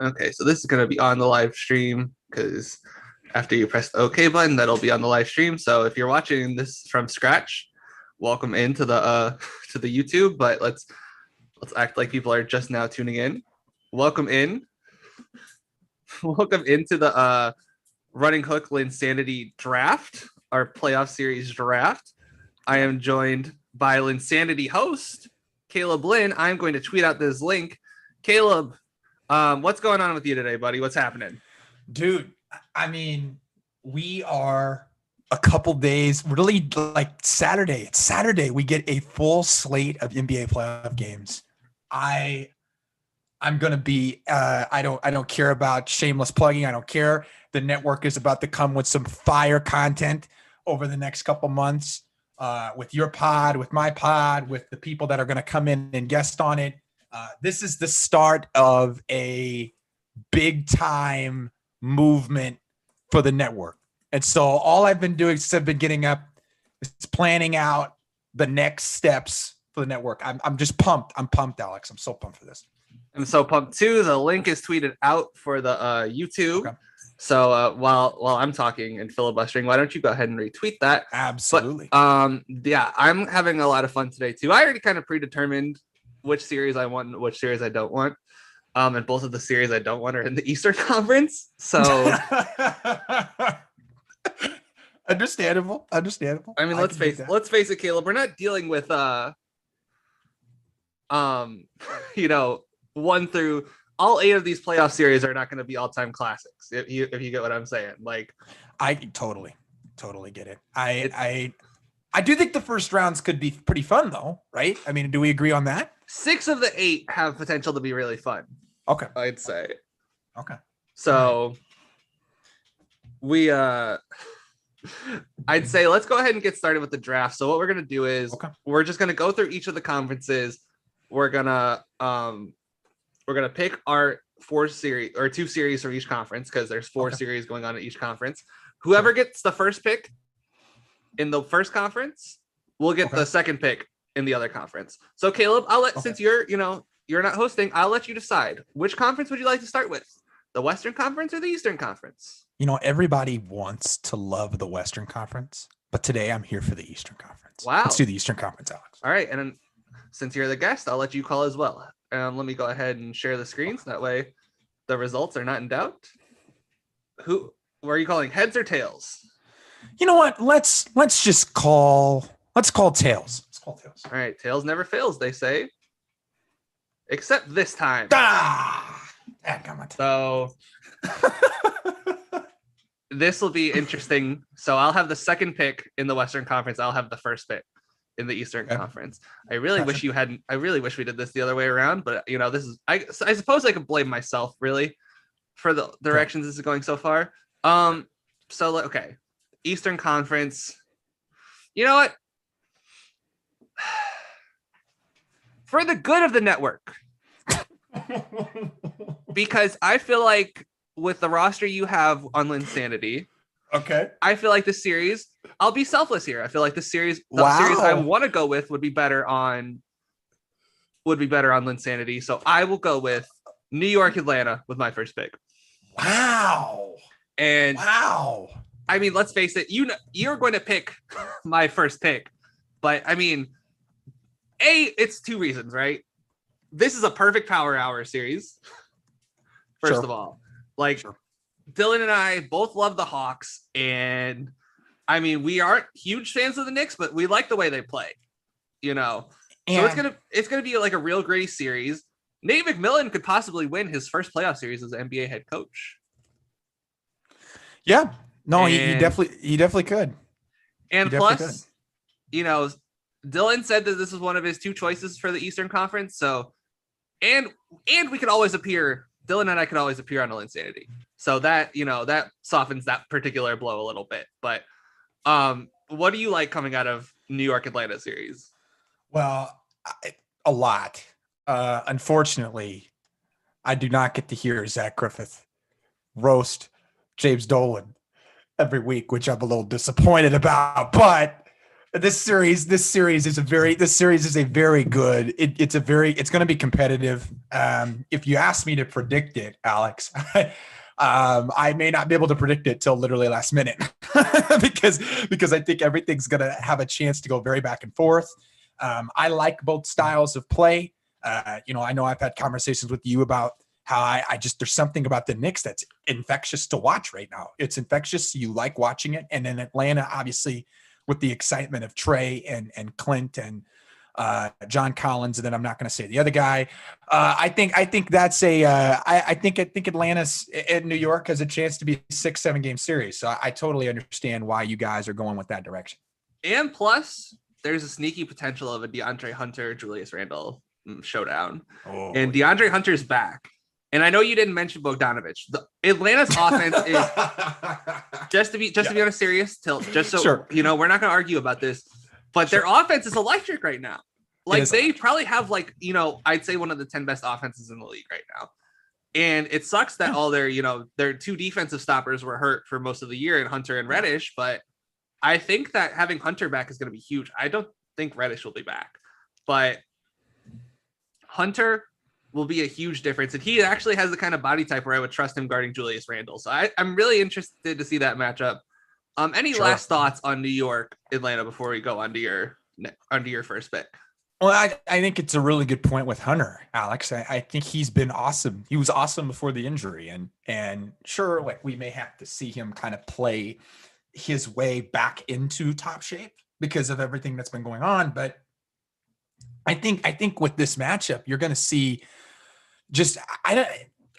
Okay, so this is going to be on the live stream because after you press the OK button, that'll be on the live stream. So if you're watching this from scratch, welcome into the to the YouTube. But let's act like people are just now tuning in. Welcome in. Welcome into the Running Hook Linsanity draft, our playoff series draft. I am joined by Linsanity host Caleb Lynn. I'm going to tweet out this link. Caleb, what's going on with you today, buddy? What's happening? Dude, I mean, we are a couple days, really like Saturday. It's Saturday. We get a full slate of NBA playoff games. I'm gonna be I don't care about shameless plugging. I don't care. The network is about to come with some fire content over the next couple months, with your pod, with my pod, with the people that are gonna come in and guest on it. This is the start of a big time movement for the network. And so all I've been doing since I've been getting up is planning out the next steps for the network. I'm just pumped. I'm pumped, Alex. I'm so pumped for this. I'm so pumped too. The link is tweeted out for the YouTube. Okay. So while I'm talking and filibustering, why don't you go ahead and retweet that? Absolutely. But, yeah, I'm having a lot of fun today too. I already kind of predetermined which series I want and which series I don't want. And both of the series I don't want are in the Eastern Conference. So understandable. I mean, let's face it, Caleb. We're not dealing with one through all 8 of these playoff series are not going to be all-time classics. If you get what I'm saying, like I totally get it. I do think the first rounds could be pretty fun though, right? I mean, do we agree on that? 6 of the 8 have potential to be really fun. Okay. I'd say. Okay. So I'd say let's go ahead and get started with the draft. So what we're going to do is we're just going to go through each of the conferences. We're going to pick our 4 series or 2 series for each conference because there's 4 series going on at each conference. Whoever gets the first pick in the first conference will get the second pick in the other conference. So Caleb, I'll let since you're not hosting, I'll let you decide which conference would you like to start with, the Western Conference or the Eastern Conference? Everybody wants to love the Western Conference, but today I'm here for the Eastern Conference. Wow. Let's do the Eastern Conference, Alex. All right, and then, since you're the guest, I'll let you call as well. Let me go ahead and share the screens. That way the results are not in doubt. Who are you calling, heads or tails? You know what? Let's call tails. Let's call tails. All right, tails never fails, they say. Except this time. So this will be interesting. So I'll have the second pick in the Western Conference. I'll have the first pick in the Eastern Conference. I really wish we did this the other way around, but this is I suppose I could blame myself really for the directions this is going so far. Eastern Conference. You know what? For the good of the network. Because I feel like with the roster you have on Linsanity, I feel like the series, I'll be selfless here. I feel like the series I want to go with would be better on Linsanity. So I will go with New York, Atlanta with my first pick. Wow. I mean, let's face it, you're going to pick my first pick, but I mean, it's 2 reasons, right? This is a perfect power hour series. First of all, Dylan and I both love the Hawks, and I mean, we aren't huge fans of the Knicks, but we like the way they play, So it's gonna be like a real gritty series. Nate McMillan could possibly win his first playoff series as an NBA head coach. Yeah, no, he definitely could. And plus, Dylan said that this is one of his 2 choices for the Eastern Conference. So, and we could always appear. Dylan and I could always appear on Linsanity. So that that softens that particular blow a little bit. But what do you like coming out of New York Atlanta series? Well, a lot. Unfortunately, I do not get to hear Zach Griffith roast James Dolan every week, which I'm a little disappointed about. But This series is a very good. It's going to be competitive. If you ask me to predict it, Alex, I may not be able to predict it till literally last minute because I think everything's going to have a chance to go very back and forth. I like both styles of play. I know I've had conversations with you about how I just, there's something about the Knicks that's infectious to watch right now. It's infectious. You like watching it. And then Atlanta, obviously, with the excitement of Trey and Clint and John Collins, and then I'm not going to say the other guy. I think that's I think Atlanta's in New York has a chance to be a 6-7 game series. So I totally understand why you guys are going with that direction. And plus, there's a sneaky potential of a DeAndre Hunter, Julius Randle showdown. And DeAndre Hunter's back. And I know you didn't mention Bogdanovich. Atlanta's offense is just to be on a serious tilt. Just so sure. We're not going to argue about this, but their offense is electric right now. Like they probably have I'd say one of the 10 best offenses in the league right now. And it sucks that all their two defensive stoppers were hurt for most of the year in Hunter and Reddish. But I think that having Hunter back is going to be huge. I don't think Reddish will be back, but Hunter will be a huge difference. And he actually has the kind of body type where I would trust him guarding Julius Randle. So I'm really interested to see that matchup. Any last thoughts on New York, Atlanta, before we go onto your first pick? Well, I think it's a really good point with Hunter, Alex. I think he's been awesome. He was awesome before the injury. And sure, we may have to see him kind of play his way back into top shape because of everything that's been going on. But I think with this matchup, you're going to see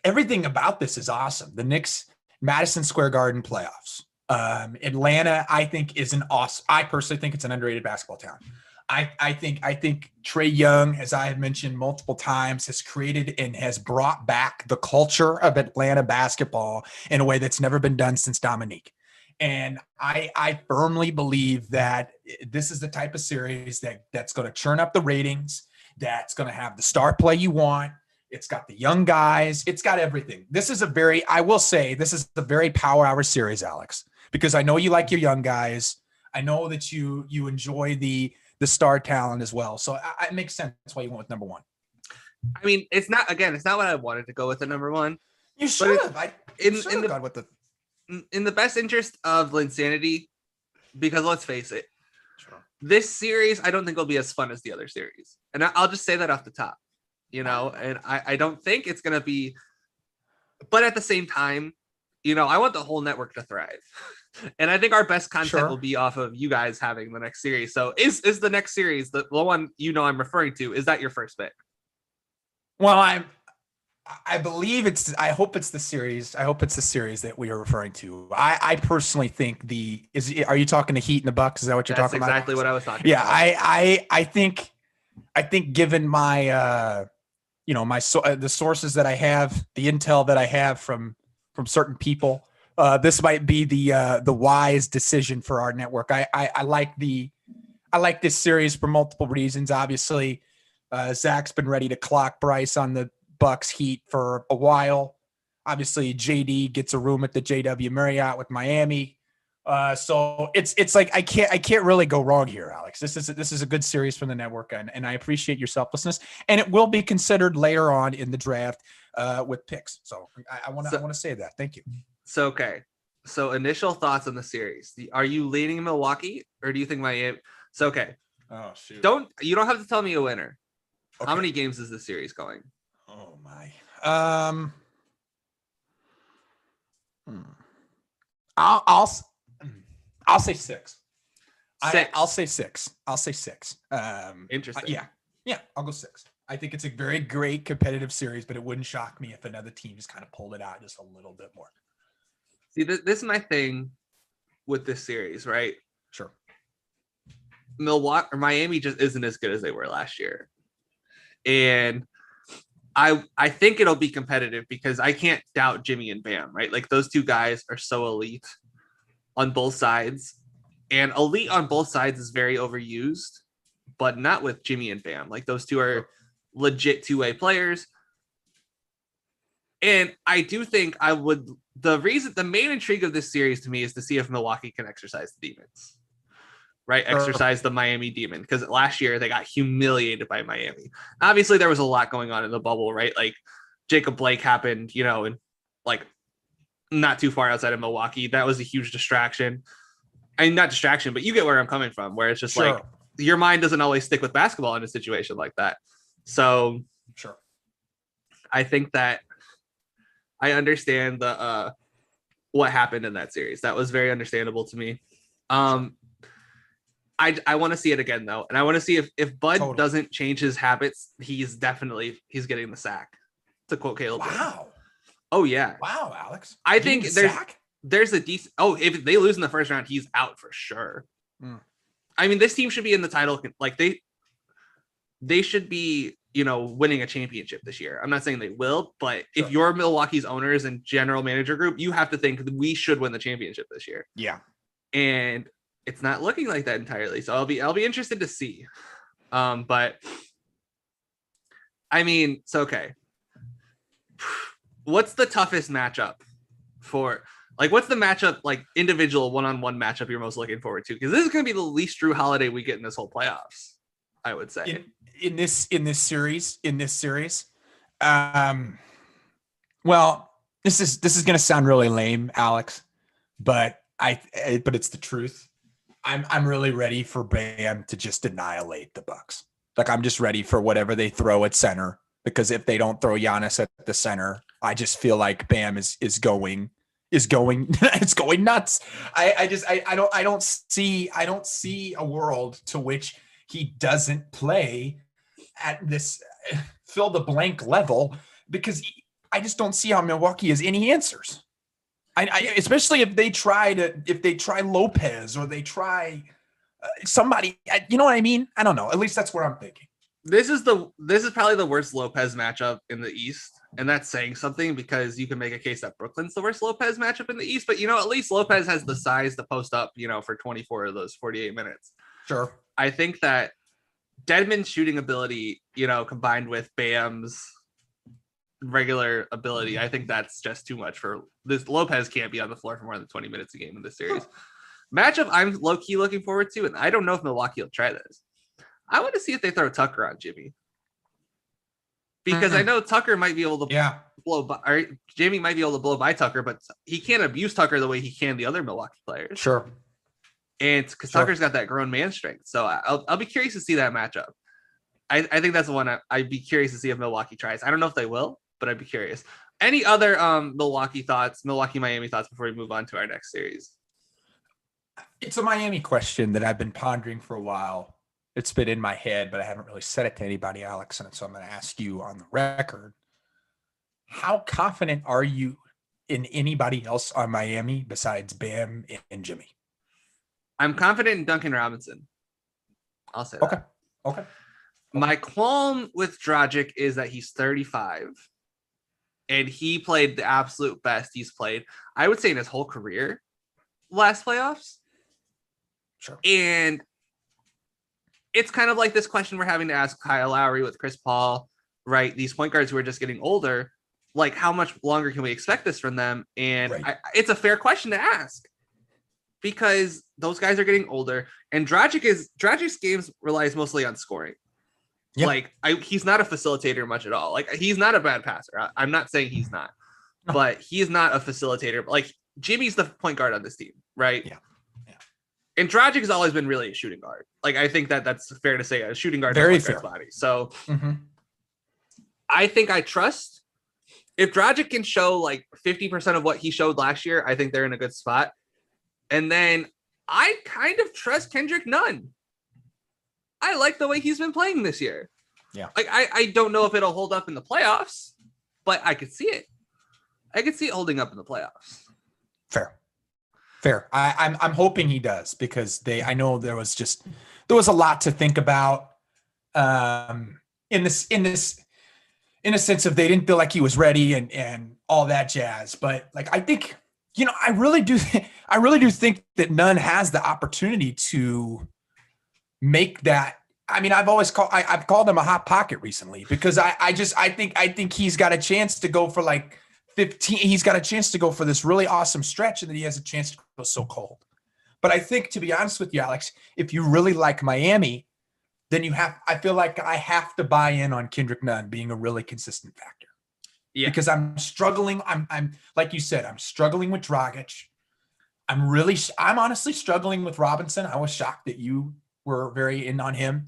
everything about this is awesome. The Knicks, Madison Square Garden playoffs. Atlanta, I think, is I personally think it's an underrated basketball town. I think Trae Young, as I have mentioned multiple times, has created and has brought back the culture of Atlanta basketball in a way that's never been done since Dominique. And I firmly believe that this is the type of series that's going to churn up the ratings, that's going to have the star play you want. It's got the young guys. It's got everything. I will say this is a very power hour series, Alex, because I know you like your young guys. I know that you enjoy the star talent as well. So it makes sense why you went with number one. I mean, it's not what I wanted to go with the number one. You should have. In the best interest of Linsanity, because let's face it, this series I don't think will be as fun as the other series. And I'll just say that off the top. And I don't think it's going to be, but at the same time, I want the whole network to thrive. And I think our best content will be off of you guys having the next series. So is the next series, the one I'm referring to, is that your first pick? Well, I believe I hope it's the series. I hope it's the series that we are referring to. I personally think are you talking to Heat and the Bucks? Is that what you're talking about? That's exactly what I was talking about. Yeah, I think given my, the sources that I have, the intel that I have from certain people, this might be the wise decision for our network. I like this series for multiple reasons. Obviously, Zach's been ready to clock Bryce on the Bucks Heat for a while. Obviously, JD gets a room at the JW Marriott with Miami. So it's like I can't really go wrong here, Alex. This is a good series from the network, and I appreciate your selflessness. And it will be considered later on in the draft with picks. So I want to say that. Thank you. So okay. So initial thoughts on the series. Are you leaning Milwaukee or do you think Miami? So okay. Oh shoot. You don't have to tell me a winner. Okay. How many games is this series going? Oh my. I'll say six. I'll say six. Interesting. Yeah. I'll go six. I think it's a very great competitive series, but it wouldn't shock me if another team just kind of pulled it out just a little bit more. See, this is my thing with this series, right? Sure. Milwaukee or Miami just isn't as good as they were last year. And I think it'll be competitive because I can't doubt Jimmy and Bam, right? Like those two guys are so elite on both sides, and elite on both sides is very overused, but not with Jimmy and Bam. Like those two are legit two-way players. And I do think the main intrigue of this series to me is to see if Milwaukee can exercise the demons. right? Sure. Exercise the Miami demon, because last year they got humiliated by Miami. Obviously, there was a lot going on in the bubble, right? Like Jacob Blake happened, and like not too far outside of Milwaukee. That was a huge distraction. I mean, not distraction, but you get where I'm coming from, where it's just Sure. like your mind doesn't always stick with basketball in a situation like that. So Sure. I think that I understand the what happened in that series. That was very understandable to me. I want to see it again though, and I want to see if Bud doesn't change his habits, he's getting the sack. To quote Caleb. Wow. Oh yeah. Wow, Alex. I think there's a decent. Oh, if they lose in the first round, he's out for sure. I mean, this team should be in the title. Like they should be, winning a championship this year. I'm not saying they will, but if you're Milwaukee's owners and general manager group, you have to think that we should win the championship this year. Yeah. And it's not looking like that entirely. So I'll be interested to see. But I mean, it's okay. What's the toughest matchup for? Like, what's the matchup, like individual one-on-one matchup you're most looking forward to? Because this is going to be the least Drew Holiday we get in this whole playoffs, I would say. In this series. Well, this is going to sound really lame, Alex, but it's the truth. I'm really ready for Bam to just annihilate the Bucks. Like, I'm just ready for whatever they throw at center, because if they don't throw Giannis at the center, I just feel like Bam is going it's going nuts. I don't see a world to which he doesn't play at this fill the blank level, because I just don't see how Milwaukee has any answers. I especially if they try Lopez, or they try somebody, you know what I mean? I don't know. At least that's what I'm thinking. This is probably the worst Lopez matchup in the East. And that's saying something, because you can make a case that Brooklyn's the worst Lopez matchup in the East, but at least Lopez has the size to post up, for 24 of those 48 minutes. Sure. I think that Dedmon's shooting ability, combined with Bam's regular ability, I think that's just too much for this. Lopez can't be on the floor for more than 20 minutes a game in this series. Matchup I'm low-key looking forward to, and I don't know if Milwaukee will try this. I want to see if they throw Tucker on Jimmy, because I know Tucker might be able to blow by, or Jimmy might be able to blow by Tucker, but he can't abuse Tucker the way he can the other Milwaukee players. Sure. And because Tucker's got that grown man strength. So I'll be curious to see that matchup. I think that's the one I'd be curious to see if Milwaukee tries. I don't know if they will, but I'd be curious. Any other Milwaukee Miami thoughts before we move on to our next series? It's a Miami question that I've been pondering for a while. It's been in my head, but I haven't really said it to anybody, Alex. And so I'm going to ask you on the record. How confident are you in anybody else on Miami besides Bam and Jimmy? I'm confident in Duncan Robinson. I'll say that. Okay. My qualm with Dragic is that he's 35, and he played the absolute best he's played, I would say, in his whole career last playoffs. Sure. And it's kind of like this question we're having to ask Kyle Lowry with Chris Paul, right? These point guards who are just getting older, like, how much longer can we expect this from them? And it's a fair question to ask, because those guys are getting older, and Dragic's games relies mostly on scoring. Yep. Like, he's not a facilitator much at all. Like, he's not a bad passer. I'm not saying he's not, but he's not a facilitator. Like, Jimmy's the point guard on this team, right? Yeah. And Dragic has always been really a shooting guard. Like, I think that's fair to say, a shooting guard. Very fair. Body. So I think I trust, if Dragic can show like 50% of what he showed last year, I think they're in a good spot. And then I kind of trust Kendrick Nunn. I like the way he's been playing this year. Yeah. Like, I don't know if it'll hold up in the playoffs, but I could see it. I could see it holding up in the playoffs. Fair. I'm hoping he does, because I know there was a lot to think about in a sense of they didn't feel like he was ready and all that jazz. But like, I think, I really do think that Nunn has the opportunity to make that. I mean, I've called him a hot pocket recently, because I think he's got a chance to go for like 15. He's got a chance to go for this really awesome stretch, and then he has a chance to go so cold. But I think, to be honest with you, Alex, if you really like Miami, then I feel like I have to buy in on Kendrick Nunn being a really consistent factor. Yeah. Because I'm struggling. I'm like you said, I'm struggling with Dragic. I'm honestly struggling with Robinson. I was shocked that you were very in on him.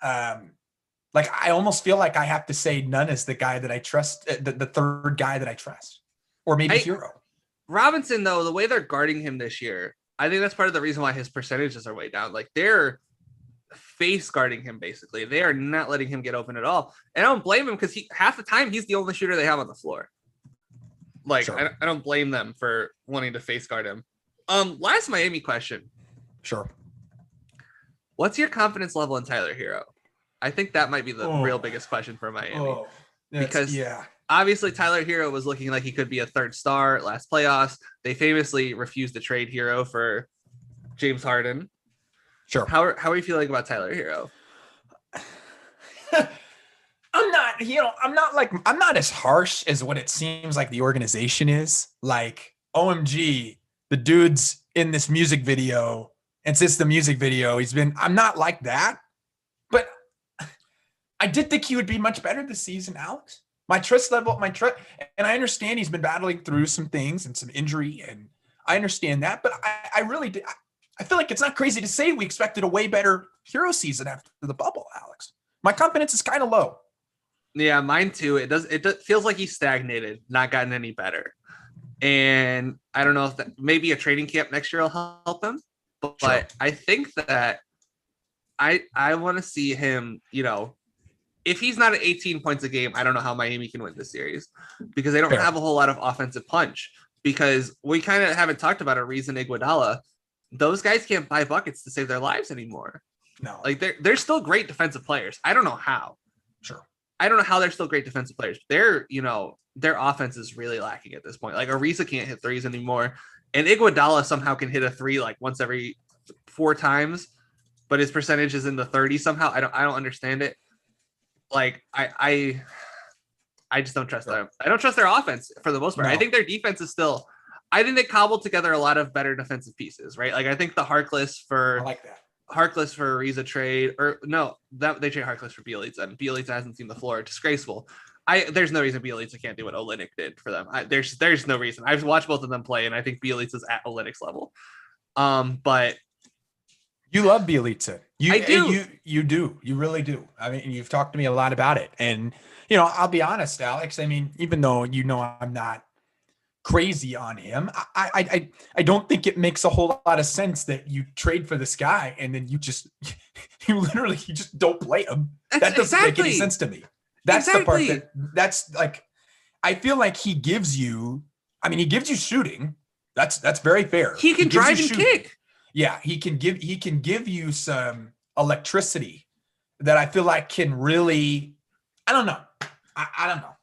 Like I almost feel like I have to say Nunn is the guy that I trust, the third guy that I trust, or maybe Hero. Robinson, though, the way they're guarding him this year, I think that's part of the reason why his percentages are way down. Like they're face guarding him basically. They are not letting him get open at all. And I don't blame him because half the time he's the only shooter they have on the floor. Like sure. I don't blame them for wanting to face guard him. Last Miami question. Sure. What's your confidence level in Tyler Hero? I think that might be the real biggest question for Miami. Because obviously Tyler Hero was looking like he could be a third star last playoffs. They famously refused to trade Hero for James Harden. Sure. How are you feeling about Tyler Hero? I'm not as harsh as what it seems like the organization is. Like, OMG, the dude's in this music video, and since the music video, I'm not like that. But I did think he would be much better this season, Alex. And I understand he's been battling through some things and some injury, and I understand that, but I really did. I feel like it's not crazy to say we expected a way better Hero season after the bubble, Alex. My confidence is kind of low. Yeah, mine too. It feels like he's stagnated, not gotten any better. And I don't know if maybe a training camp next year will help him, but sure. I think that I want to see him, if he's not at 18 points a game, I don't know how Miami can win this series because they don't have a whole lot of offensive punch, because we kind of haven't talked about Ariza and Iguodala. Those guys can't buy buckets to save their lives anymore. No, like they're still great defensive players. I don't know how. Sure. I don't know how they're still great defensive players. Their offense is really lacking at this point. Like Ariza can't hit threes anymore. And Iguodala somehow can hit a three like once every 4 times, but his percentage is in the 30s somehow. I don't understand it. Like I just don't trust them. I don't trust their offense for the most part. No. I think their defense is still, I think they cobbled together a lot of better defensive pieces, right? Like I think the Harkless for Ariza trade, or no, that they trade Harkless for Bjelica, and Bjelica hasn't seen the floor. Disgraceful. There's no reason Bjelica can't do what Olynyk did for them. There's no reason. I've watched both of them play, and I think Bjelica's at Olynyk's level. But you love Bjelica. I do. You do. You really do. I mean, you've talked to me a lot about it, and I'll be honest, Alex. I mean, even though I'm not crazy on him, I don't think it makes a whole lot of sense that you trade for this guy and then you just don't play him. That doesn't make any sense to me. That's the part that's like, I feel like he gives you shooting. That's very fair. He can drive and kick. Yeah, he can give you some electricity that I feel like can really, I don't know. I don't know.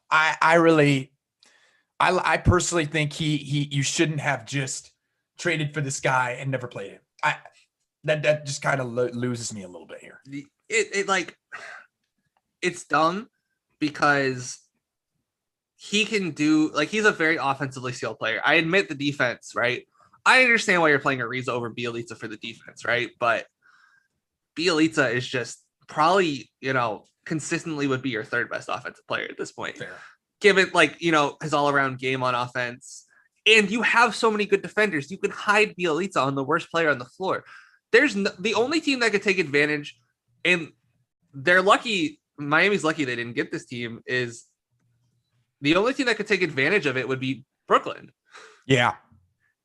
I personally think you shouldn't have just traded for this guy and never played him. That just kind of loses me a little bit here. It's dumb because he can do, like, he's a very offensively skilled player. I admit the defense, right? I understand why you're playing Ariza over Bjelica for the defense, right? But Bjelica is just probably, consistently would be your third best offensive player at this point. Fair. Given his all around game on offense, and you have so many good defenders, you can hide Bjelica on the worst player on the floor. The only team that could take advantage, and they're lucky. Miami's lucky they didn't get this team. Is the only team that could take advantage of it would be Brooklyn. Yeah.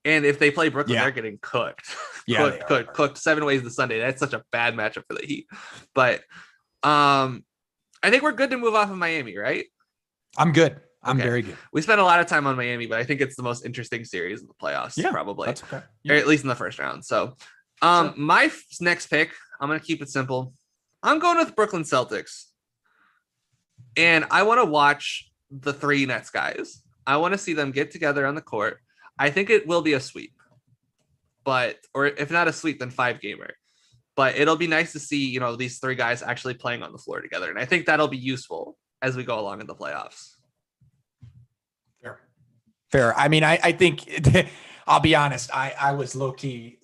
And if they play Brooklyn, they're getting cooked. Yeah, cooked 7 ways to Sunday. That's such a bad matchup for the Heat. But I think we're good to move off of Miami, right? I'm good. I'm very good. We spent a lot of time on Miami, but I think it's the most interesting series in the playoffs, probably. That's okay. Or at least in the first round. So my next pick, I'm going to keep it simple. I'm going with Brooklyn Celtics. And I want to watch the 3 Nets guys. I want to see them get together on the court. I think it will be a sweep. Or if not a sweep, then 5-gamer. But it'll be nice to see, these 3 guys actually playing on the floor together. And I think that'll be useful as we go along in the playoffs. Fair. I mean, I think I'll be honest. I was low key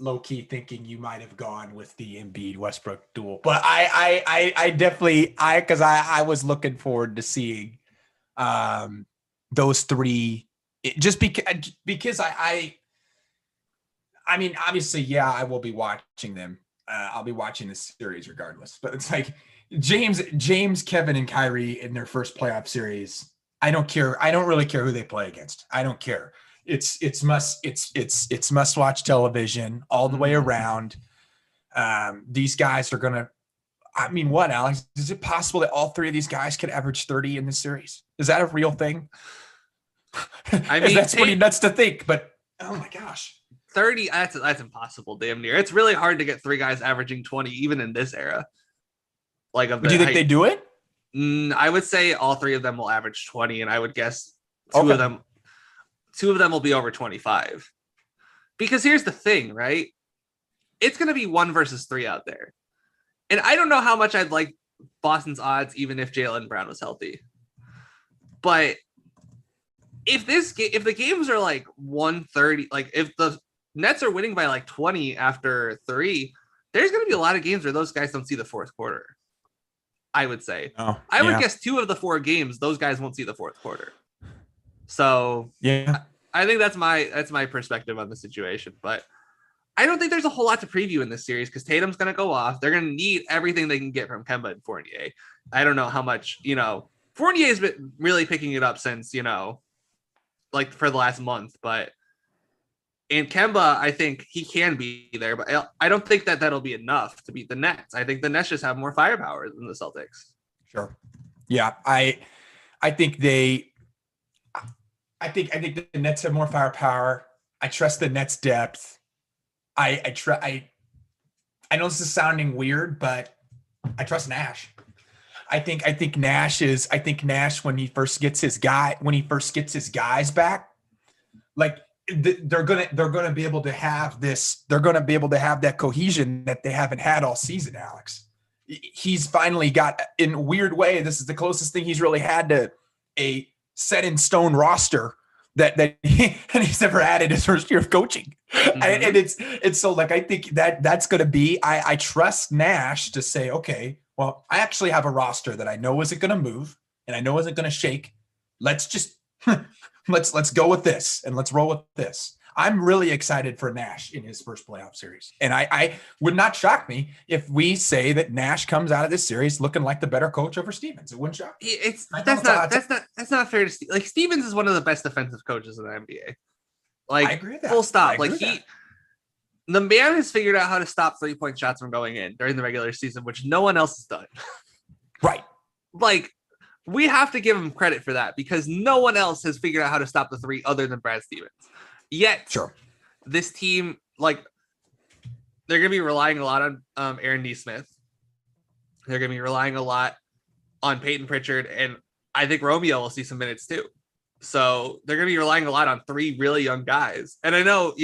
thinking you might have gone with the Embiid Westbrook duel, but I definitely because I was looking forward to seeing those three just because I mean, obviously, yeah, I will be watching them. I'll be watching this series regardless. But it's like James, Kevin, and Kyrie in their first playoff series. I don't care. I don't really care who they play against. I don't care. It's must watch television all the way around. These guys are gonna. I mean, what, Alex? Is it possible that all three of these guys could average 30 in this series? Is that a real thing? I mean, that's pretty nuts to think. But oh my gosh. 30, that's impossible, damn near. It's really hard to get three guys averaging 20, even in this era. Like, do you think they do it? I would say all three of them will average 20, and I would guess two of them will be over 25. Because here's the thing, right? It's going to be 1 versus 3 out there. And I don't know how much I'd like Boston's odds, even if Jaylen Brown was healthy. But if the games are like 130, like if the Nets are winning by like 20 after 3, there's going to be a lot of games where those guys don't see the fourth quarter. I would say. I would guess 2 of the 4 games, those guys won't see the fourth quarter. So yeah, I think that's my perspective on the situation. But I don't think there's a whole lot to preview in this series because Tatum's going to go off. They're going to need everything they can get from Kemba and Fournier. I don't know how much, Fournier's been really picking it up since, like for the last month, but in Kemba, I think he can be there, but I don't think that that'll be enough to beat the Nets. I think the Nets just have more firepower than the Celtics. Sure. Yeah. I think the Nets have more firepower. I trust the Nets depth. I know this is sounding weird, but I trust Nash. I think Nash when he first gets his guys back, like they're gonna be able to have this. They're gonna be able to have that cohesion that they haven't had all season. Alex, he's finally got, in a weird way, this is the closest thing he's really had to a set in stone roster that he's ever had in his first year of coaching. Mm-hmm. And it's so, like, I think that's going to be, I trust Nash to say, okay, well, I actually have a roster that I know isn't going to move and I know isn't going to shake. Let's just, let's go with this and let's roll with this. I'm really excited for Nash in his first playoff series. And I would not shock me if we say that Nash comes out of this series looking like the better coach over Stevens. It wouldn't shock me. That's not fair to like Stevens is one of the best defensive coaches in the NBA. Like, I agree with that. Full stop. Like the man has figured out how to stop 3-point shots from going in during the regular season, which no one else has done. Right. Like, we have to give him credit for that because no one else has figured out how to stop the 3 other than Brad Stevens. Yet, sure, this team, like, they're going to be relying a lot on Aaron Nesmith. They're going to be relying a lot on Peyton Pritchard, and I think Romeo will see some minutes too. So they're going to be relying a lot on 3 really young guys. And I know,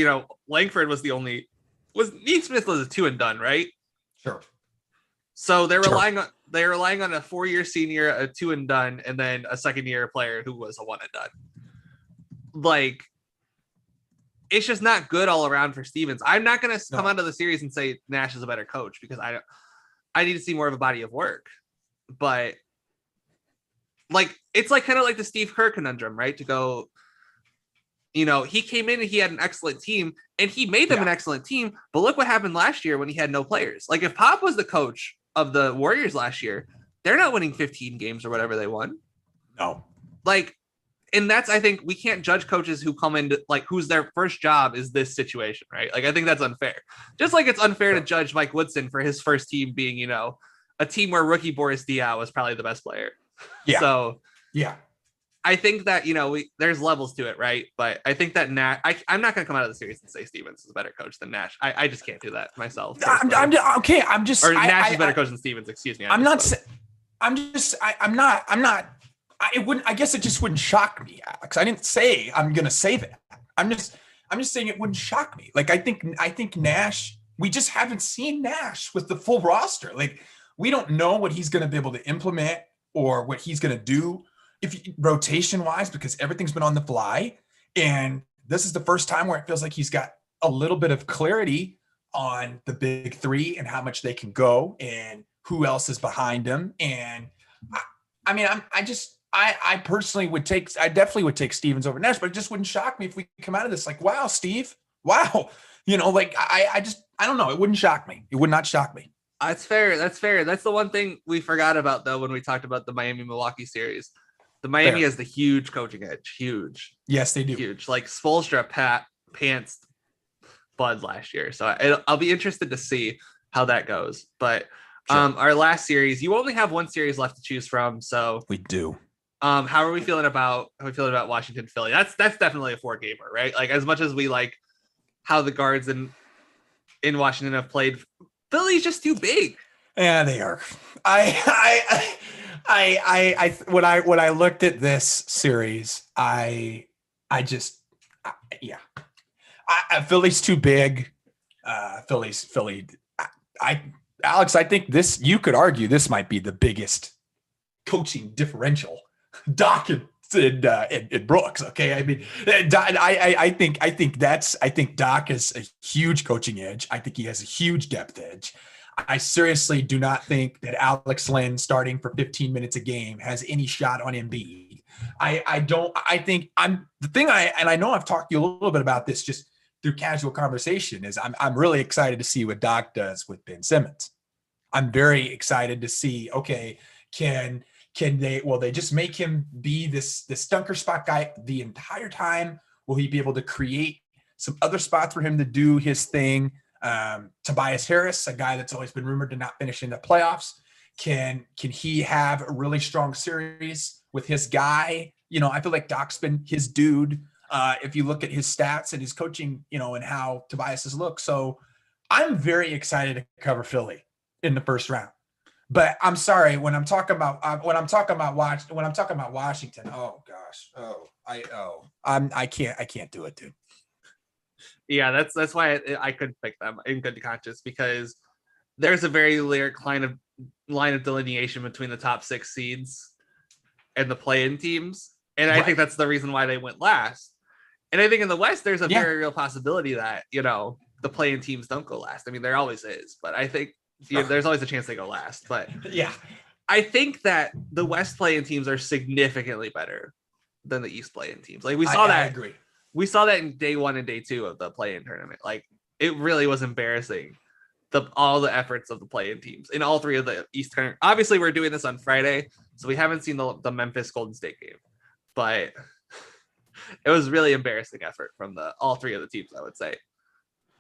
Langford Nesmith was a 2 and done, right? Sure. So they're relying on a 4-year senior, a 2 and done, and then a 2nd-year player who was a 1 and done. Like, it's just not good all around for Stevens. I'm not going to come out of the series and say Nash is a better coach because I need to see more of a body of work. But, like, it's like kind of like the Steve Kerr conundrum, right? To go, he came in and he had an excellent team and he made them an excellent team. But look what happened last year when he had no players. Like, if Pop was the coach of the Warriors last year, they're not winning 15 games or whatever they won. No. Like, and that's, I think we can't judge coaches who come into, like, whose their first job is this situation, right? Like, I think that's unfair. Just like it's unfair to judge Mike Woodson for his first team being, a team where rookie Boris Diaw was probably the best player. Yeah. So, yeah, I think that, there's levels to it, right? But I think that Nash, I'm not going to come out of the series and say Stevens is a better coach than Nash. I just can't do that myself. I'm okay. I'm just, or Nash is a better coach than Stevens. Excuse me. I guess it just wouldn't shock me, Alex. I didn't say I'm going to say that. I'm just saying it wouldn't shock me. Like, I think Nash, we just haven't seen Nash with the full roster. Like, we don't know what he's going to be able to implement or what he's going to do if rotation wise, because everything's been on the fly. And this is the first time where it feels like he's got a little bit of clarity on the big three and how much they can go and who else is behind him. And I mean, I personally I definitely would take Stevens over Nash, but it just wouldn't shock me if we come out of this like, wow, Steve, wow. Like I don't know. It wouldn't shock me. It would not shock me. That's fair. That's fair. That's the one thing we forgot about though when we talked about the Miami-Milwaukee series. The Miami has the huge coaching edge. Huge. Yes, they do. Huge. Like Spoelstra pantsed Bud last year. So I'll be interested to see how that goes. But our last series, you only have one series left to choose from. So we do. How are we feeling about Washington Philly? That's definitely a 4-gamer, right? Like as much as we like how the guards in Washington have played, Philly's just too big. Yeah, they are. When I looked at this series, Philly's too big. Philly. Alex, I think you could argue this might be the biggest coaching differential. Doc and Brooks. Okay. I mean, I think Doc has a huge coaching edge. I think he has a huge depth edge. I seriously do not think that Alex Len starting for 15 minutes a game has any shot on Embiid. I know I've talked to you a little bit about this just through casual conversation is I'm really excited to see what Doc does with Ben Simmons. I'm very excited to see, okay, will they just make him be this dunker spot guy the entire time? Will he be able to create some other spots for him to do his thing? Tobias Harris, a guy that's always been rumored to not finish in the playoffs. Can he have a really strong series with his guy? I feel like Doc's been his dude. If you look at his stats and his coaching, and how Tobias has looked. So I'm very excited to cover Philly in the first round. But I'm sorry, when I'm talking about Washington, oh gosh, I can't do it, dude. Yeah, that's why I couldn't pick them in good conscience, because there's a very lyric line of delineation between the top 6 seeds and the play-in teams, and I think that's the reason why they went last. And I think in the West, there's a very real possibility that the play-in teams don't go last. I mean, there always is, but I think there's always a chance they go last. But yeah, I think that the West play-in teams are significantly better than the East play-in teams. Like we saw that. I agree. We saw that in day 1 and day 2 of the play-in tournament. Like it really was embarrassing. All the efforts of the play-in teams in all 3 of the East tournament. Obviously, we're doing this on Friday, so we haven't seen the Memphis Golden State game, but it was really embarrassing effort from all 3 of the teams, I would say.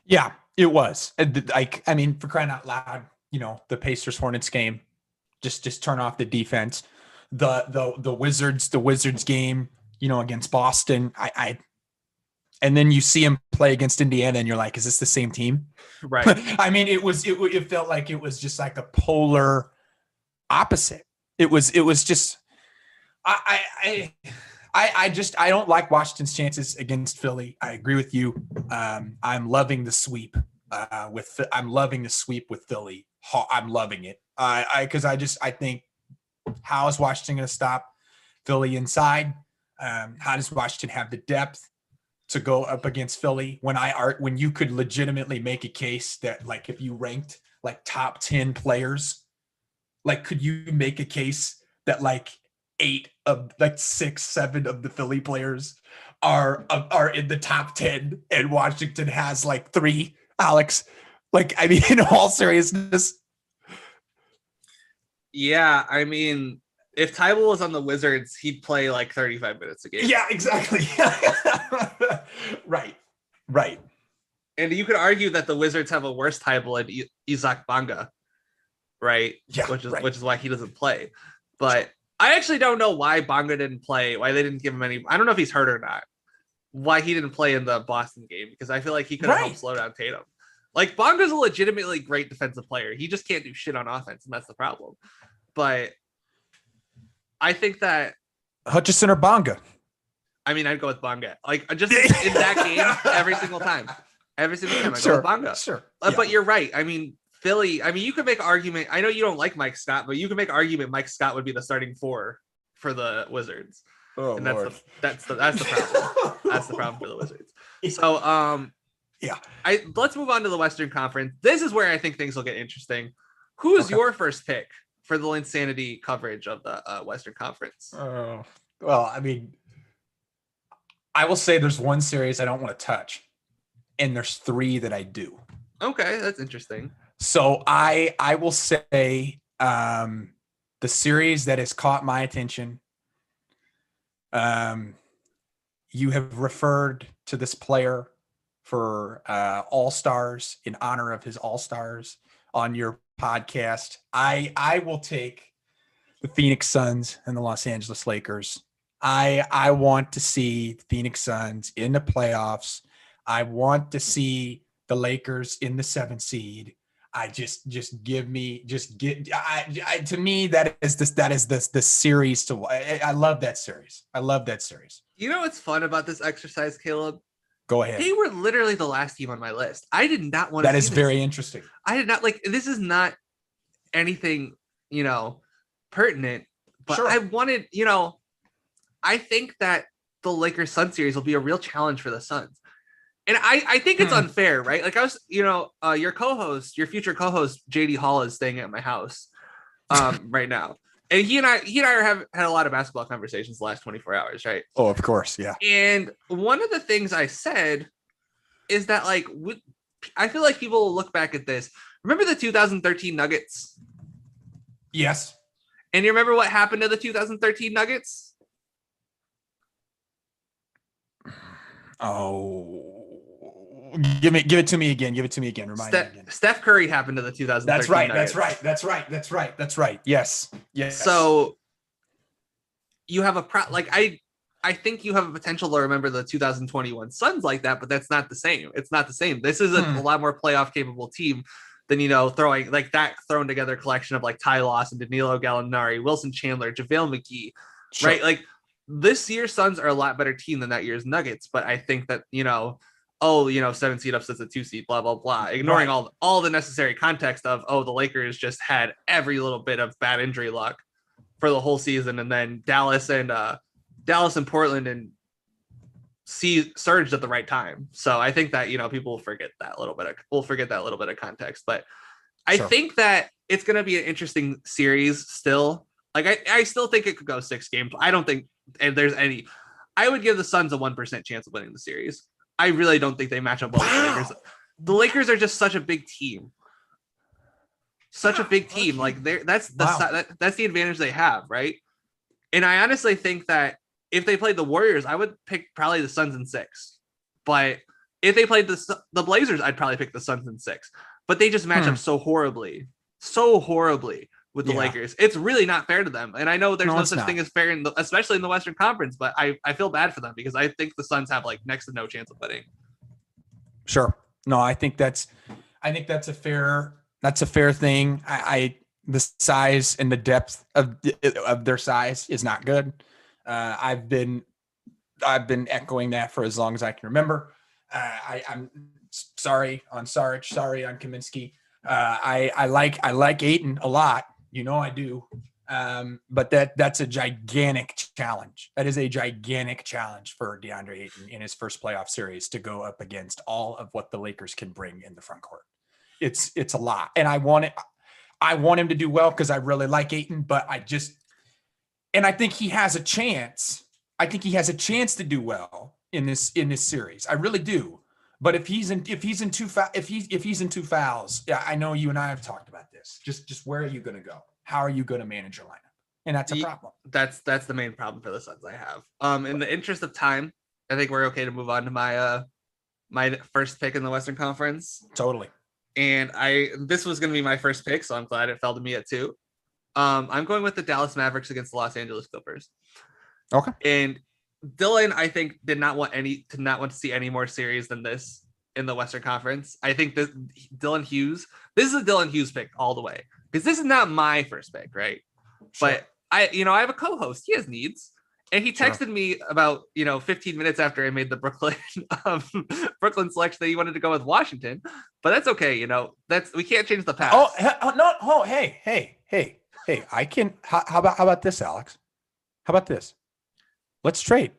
Yeah, it was. I mean, for crying out loud, the Pacers Hornets game, just turn off the defense. The Wizards game, against Boston. And then you see him play against Indiana, and you're like, is this the same team? Right. I mean, it felt like it was just like a polar opposite. It was just I don't like Washington's chances against Philly. I agree with you. I'm loving the sweep with Philly. I'm loving it. Because I think, how is Washington going to stop Philly inside? How does Washington have the depth to go up against Philly when you could legitimately make a case that, like, if you ranked like top 10 players, like, could you make a case that like 6, 7 of the Philly players are in the top 10 and Washington has like 3, Alex? Like, I mean, in all seriousness. Yeah, I mean, if Tybal was on the Wizards, he'd play like 35 minutes a game. Yeah, exactly. Right. And you could argue that the Wizards have a worse Tybal than Isaac Bonga, right? Yeah, which is why he doesn't play. But I actually don't know why Bonga didn't play, why they didn't give him any. I don't know if he's hurt or not. Why he didn't play in the Boston game, because I feel like he could have helped slow down Tatum. Like, Bonga's a legitimately great defensive player. He just can't do shit on offense, and that's the problem. But I think that Hutchison or Bonga. I mean, I'd go with Bonga. Like, just in that game, every single time. Every single time, I go with Bonga. Sure. But you're right. I mean, Philly, you could make argument. I know you don't like Mike Scott, but you can make argument Mike Scott would be the starting 4 for the Wizards. Oh, and that's the problem. That's the problem for the Wizards. So Yeah. Let's move on to the Western Conference. This is where I think things will get interesting. Who's your first pick for the Linsanity coverage of the Western Conference? Well, I mean, I will say there's one series I don't want to touch, and there's 3 that I do. Okay, that's interesting. So I will say the series that has caught my attention. You have referred to this player for All-Stars in honor of his All-Stars on your podcast. I will take the Phoenix Suns and the Los Angeles Lakers. I want to see the Phoenix Suns in the playoffs. I want to see the Lakers in the 7th seed. To me, that is the series to. I love that series. I love that series. You know what's fun about this exercise, Caleb? Go ahead. They were literally the last team on my list. I did not want to. That is very interesting. I did not like. This is not anything, pertinent, but Sure. I wanted, I think that the Lakers Sun series will be a real challenge for the Suns. And I think it's unfair, right? Like I was, your future co-host, JD Hall, is staying at my house right now. And he and I have had a lot of basketball conversations the last 24 hours, right? Oh, of course. Yeah. And one of the things I said is that, like, I feel like people will look back at this. Remember the 2013 Nuggets? Yes. And you remember what happened to the 2013 Nuggets? Oh, give it to me again. Remind me again. Steph Curry happened to the 2013 That's right. Nuggets. That's right. Yes. So you have I think you have a potential to remember the 2021 Suns like that, but that's not the same. It's not the same. This is a lot more playoff capable team than, throwing like that thrown together collection of like Ty Lawson, Danilo Gallinari, Wilson Chandler, JaVale McGee, right? Like this year's Suns are a lot better team than that year's Nuggets, but I think that, 7 seed upsets a 2 seed, blah, blah, blah, ignoring all the necessary context of, the Lakers just had every little bit of bad injury luck for the whole season. And then Dallas and Portland and surged at the right time. So I think that, people will forget that little bit of context, but I think that it's going to be an interesting series still. Like I still think it could go 6 games. I don't think there's any, I would give the Suns a 1% chance of winning the series. I really don't think they match up well with the Lakers. The Lakers are just such a big team. Like that's the advantage they have, right? And I honestly think that if they played the Warriors, I would pick probably the Suns in 6. But if they played the Blazers, I'd probably pick the Suns in 6. But they just match up so horribly with the Lakers. It's really not fair to them. And I know there's no such thing as fair, especially in the Western Conference, but I feel bad for them because I think the Suns have like next to no chance of winning. Sure. No, I think that's a fair thing. The size and the depth of their size is not good. I've been echoing that for as long as I can remember. I'm sorry on Saric, sorry on Kaminsky. I like Ayton a lot. I do. But that's a gigantic challenge. That is a gigantic challenge for DeAndre Ayton in his first playoff series to go up against all of what the Lakers can bring in the front court. It's a lot. And I want him to do well because I really like Ayton, but I think he has a chance. I think he has a chance to do well in this series. I really do. But if he's in two fouls, yeah, I know you and I have talked about this. Just where are you going to go? How are you going to manage your lineup? And that's a problem. That's the main problem for the Suns I have. In the interest of time, I think we're okay to move on to my first pick in the Western Conference. Totally. And this was going to be my first pick, so I'm glad it fell to me at 2. I'm going with the Dallas Mavericks against the Los Angeles Clippers. Okay. And Dylan, I think, did not want to see any more series than this in the Western Conference. I think this is a Dylan Hughes pick all the way, because this is not my first pick, right? Sure. But I have a co-host. He has needs, and he texted me about 15 minutes after I made the Brooklyn selection that he wanted to go with Washington. But that's okay. We can't change the past. Hey, I can. How about this, Alex? How about this? Let's trade.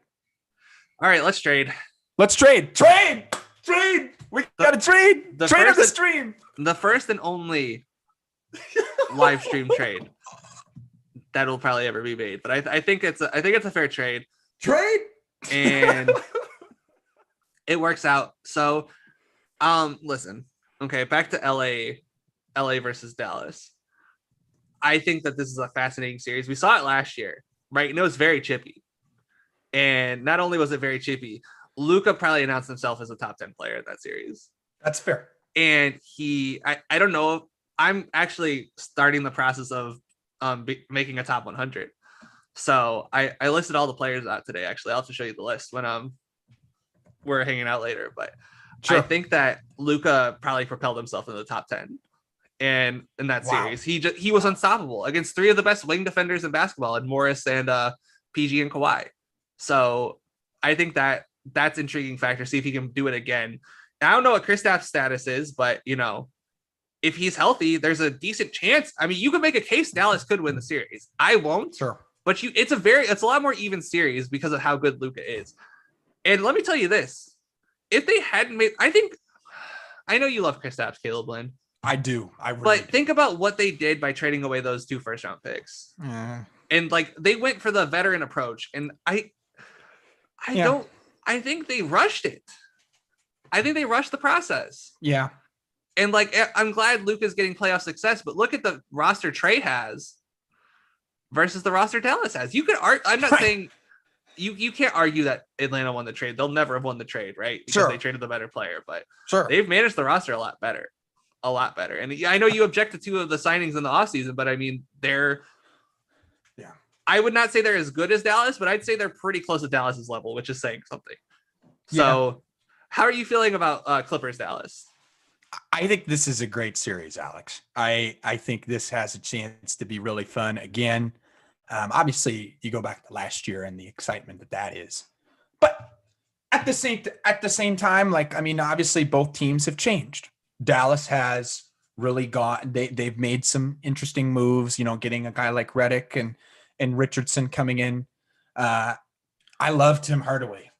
All right, let's trade. Let's trade. We got to trade. Trade of the stream. The first and only live stream trade that'll probably ever be made. But I think it's a fair trade. And it works out. So, listen. Okay, back to LA versus Dallas. I think that this is a fascinating series. We saw it last year, right? And it was very chippy. And not only was it very chippy, Luka probably announced himself as a top 10 player in that series. That's fair. And I don't know. I'm actually starting the process of making a top 100. So I listed all the players out today. Actually, I'll have to show you the list when we're hanging out later. But sure. I think that Luka probably propelled himself into the top 10. And in that series, he was unstoppable against three of the best wing defenders in basketball, and Morris and PG and Kawhi. So I think that's intriguing factor. See if he can do it again. I don't know what Kristaps' status is, but if he's healthy, there's a decent chance. I mean, you could make a case Dallas could win the series. I won't, sure, but it's a lot more even series because of how good Luka is. And let me tell you this: if they hadn't made, I know you love Kristaps, Caleb Lynn. I do. But think about what they did by trading away those 2 first-round picks. And they went for the veteran approach. And I think they rushed it. I think they rushed the process. Yeah. And I'm glad Luka's getting playoff success, but look at the roster Trey has versus the roster Dallas has. You could argue. I'm not saying you can't argue that Atlanta won the trade. They'll never have won the trade, right? Because they traded the better player, but they've managed the roster a lot better. And I know you object to 2 of the signings in the offseason, but I mean, I would not say they're as good as Dallas, but I'd say they're pretty close to Dallas's level, which is saying something. So how are you feeling about Clippers Dallas? I think this is a great series, Alex. I think this has a chance to be really fun again. Obviously you go back to last year and the excitement that is, but at the same time, obviously both teams have changed. Dallas has really they've made some interesting moves, getting a guy like Redick and Richardson coming in. I love Tim Hardaway.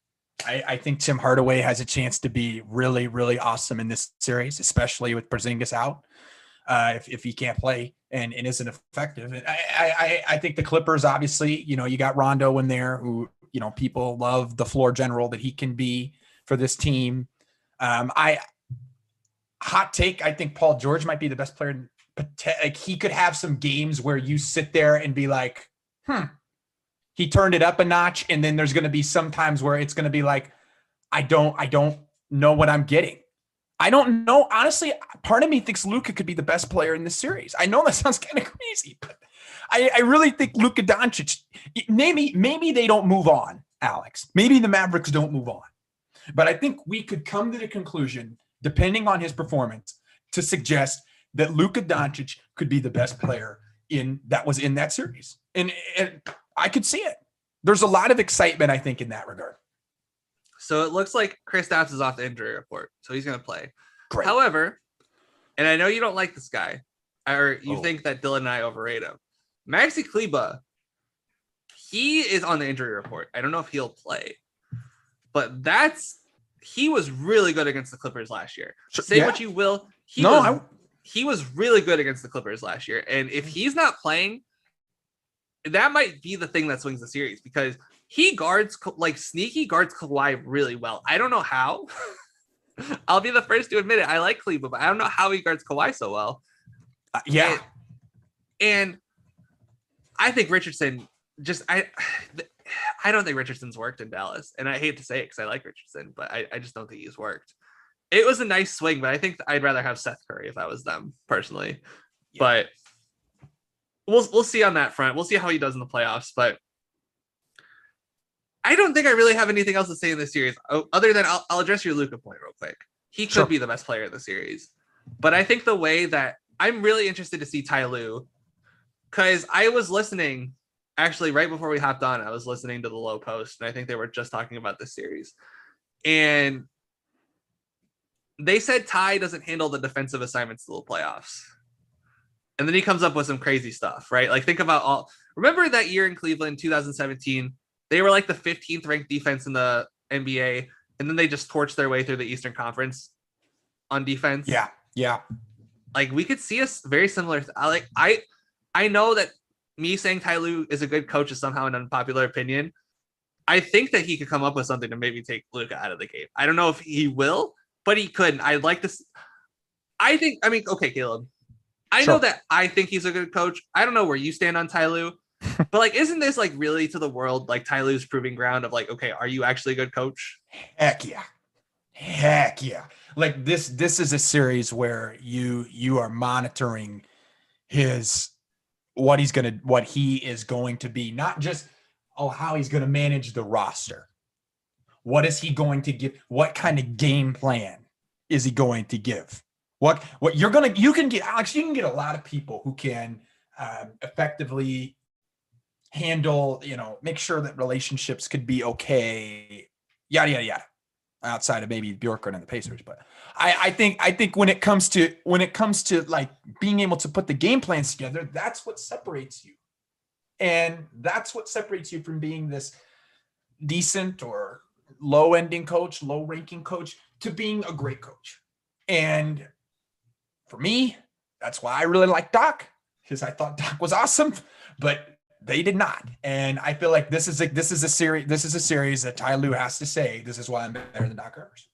I think Tim Hardaway has a chance to be really, really awesome in this series, especially with Porzingis out. If he can't play and isn't effective. And I think the Clippers, obviously, you got Rondo in there who, people love the floor general that he can be for this team. Hot take, I think Paul George might be the best player. He could have some games where you sit there and be like, he turned it up a notch. And then there's going to be some times where it's going to be like, I don't know what I'm getting. I don't know. Honestly, part of me thinks Luka could be the best player in this series. I know that sounds kind of crazy, but I really think Luka Doncic, maybe they don't move on, Alex. Maybe the Mavericks don't move on. But I think we could come to the conclusion, depending on his performance, to suggest that Luka Doncic could be the best player that was in that series. And I could see it. There's a lot of excitement, I think, in that regard. So it looks like Kristaps is off the injury report, so he's going to play. Great. However, and I know you don't like this guy, or you think that Dylan and I overrate him. Maxi Kleber, he is on the injury report. I don't know if he'll play, but he was really good against the Clippers last year. Say what you will. He was really good against the Clippers last year. And if he's not playing, that might be the thing that swings the series, because he sneaky guards Kawhi really well. I don't know how. I'll be the first to admit it. I like Cleveland, but I don't know how he guards Kawhi so well. And I think Richardson I don't think Richardson's worked in Dallas. And I hate to say it because I like Richardson, but I just don't think he's worked. It was a nice swing, but I think I'd rather have Seth Curry if I was them personally. Yeah. But we'll see on that front. We'll see how he does in the playoffs. But I don't think I really have anything else to say in this series, other than I'll address your Luka point real quick. He could be the best player in the series. But I think the way that I'm really interested to see Ty Lue, because I was listening, actually, right before we hopped on, I was listening to the Low Post, and I think they were just talking about this series. And they said Ty doesn't handle the defensive assignments to the playoffs. And then he comes up with some crazy stuff, right? Like, think about remember that year in Cleveland, 2017, they were like the 15th ranked defense in the NBA. and then they just torch their way through the Eastern Conference on defense. Yeah. Like we could see us very similar. I know that me saying Ty Lue is a good coach is somehow an unpopular opinion. I think that he could come up with something to maybe take Luka out of the game. I don't know if he will, but he could. I'd like to. Okay, Caleb. I know that I think he's a good coach. I don't know where you stand on Ty Lue, but like, isn't this like really to the world like Ty Lue's proving ground of like, okay, are you actually a good coach? Heck yeah. Like this is a series where you are monitoring what he is going to be, not just how he's going to manage the roster. What is he going to give? What kind of game plan is he going to give? What you can get, Alex, you can get a lot of people who can effectively handle, make sure that relationships could be okay, yada, outside of maybe Bjorkgren and the Pacers. But I think when it comes to like being able to put the game plans together, that's what separates you. And that's what separates you from being this decent or low-ranking coach to being a great coach. And for me, that's why I really like Doc, because I thought Doc was awesome, but they did not. And I feel like this is a series that Ty Lue has to say, this is why I'm better than Doc Rivers.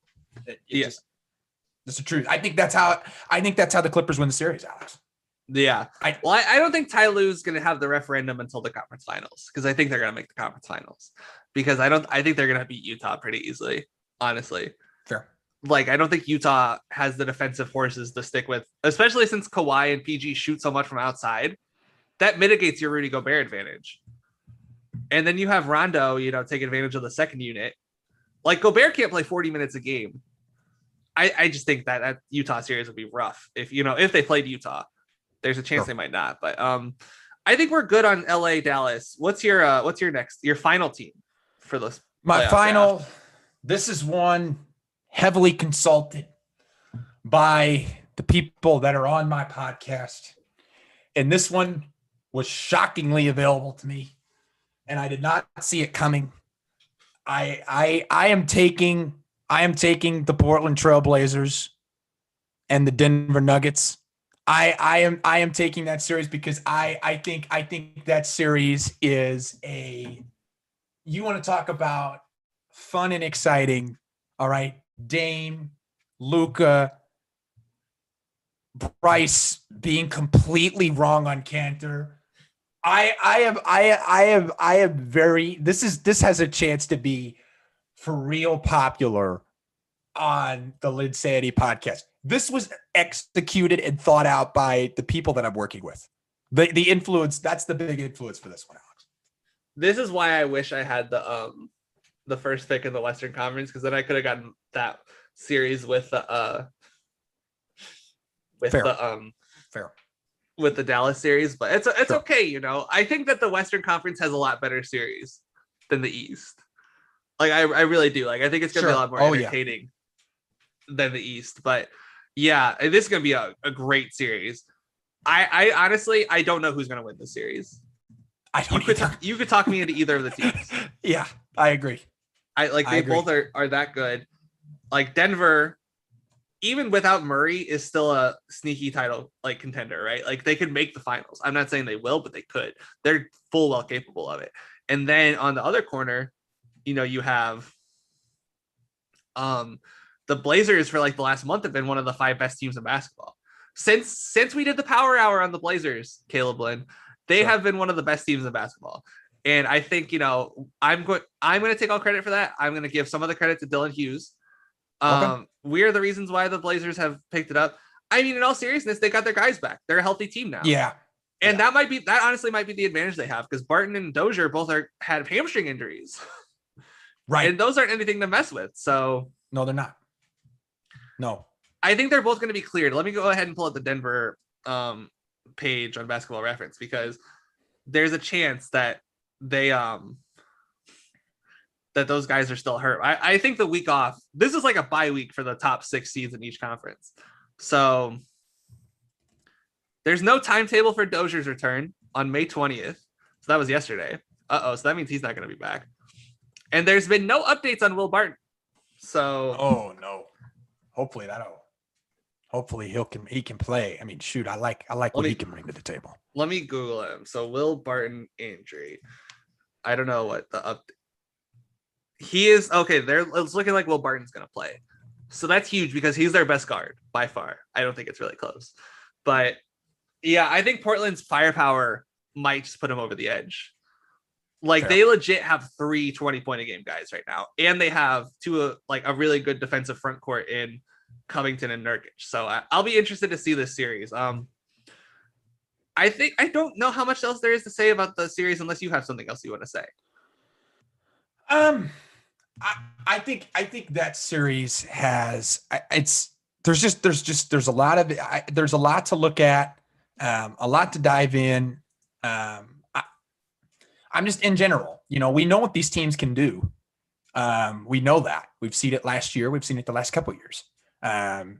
That's the truth. I think that's how the Clippers win the series, Alex. Yeah. I don't think Ty Lue's going to have the referendum until the conference finals, because I think they're going to make the conference finals, because I think they're going to beat Utah pretty easily, honestly. Fair. Like, I don't think Utah has the defensive horses to stick with, especially since Kawhi and PG shoot so much from outside. That mitigates your Rudy Gobert advantage. And then you have Rondo, take advantage of the second unit. Like, Gobert can't play 40 minutes a game. I just think that Utah series would be rough if they played Utah. There's a chance they might not, but I think we're good on LA, Dallas. What's your final team for this? My final draft? This is one heavily consulted by the people that are on my podcast. And this one was shockingly available to me, and I did not see it coming. I am taking the Portland Trailblazers and the Denver Nuggets. I am taking that series because I think that series is you want to talk about fun and exciting. All right. Dame, Luka, Bryce being completely wrong on Cantor. This has a chance to be for real popular on the Linsanity podcast. This was executed and thought out by the people that I'm working with. The influence, that's the big influence for this one, Alex. This is why I wish I had the first pick in the Western Conference, because then I could have gotten that series with the Dallas series. But it's okay, I think that the Western Conference has a lot better series than the East. Like I really do. Like I think it's gonna be a lot more entertaining than the East. But yeah, this is gonna be a great series. I honestly don't know who's gonna win this series. You could talk me into either of the teams. Yeah, I agree. They both are that good. Like Denver, even without Murray, is still a sneaky title contender, right? Like they could make the finals. I'm not saying they will, but they could. They're full well capable of it. And then on the other corner, you have the Blazers for the last month have been one of the 5 best teams in basketball. Since we did the Power Hour on the Blazers, Caleb Lynn, they have been one of the best teams in basketball. And I think, I'm going to take all credit for that. I'm going to give some of the credit to Dylan Hughes. We are the reasons why the Blazers have picked it up. I mean, in all seriousness, they got their guys back. They're a healthy team now. Yeah. And that honestly might be the advantage they have, because Barton and Dozier both had hamstring injuries. Right. And those aren't anything to mess with. So no, they're not. No. I think they're both going to be cleared. Let me go ahead and pull up the Denver page on Basketball Reference, because there's a chance that that those guys are still hurt. I think the week off, this is like a bye week for the top 6 seeds in each conference. So there's no timetable for Dozier's return on May 20th. So that was yesterday. So that means he's not going to be back. And there's been no updates on Will Barton. So Oh no. Hopefully he can play. I mean, shoot, I like what he can bring to the table. let me Google him. So Will Barton injury. I don't know what the up. He is okay. It's looking like Will Barton's gonna play. So that's huge because he's their best guard by far. I don't think it's really close. But yeah, I think Portland's firepower might just put him over the edge. Like Fair. they legit have 3 20-point a game guys right now, and they have a really good defensive front court in Covington and Nurkic. So I'll be interested to see this series. I don't know how much else there is to say about the series unless you have something else you want to say. I think that series has there's a lot of there's a lot to look at, a lot to dive in. I'm just in general, we know what these teams can do. We know that we've seen it last year. We've seen it the last couple of years.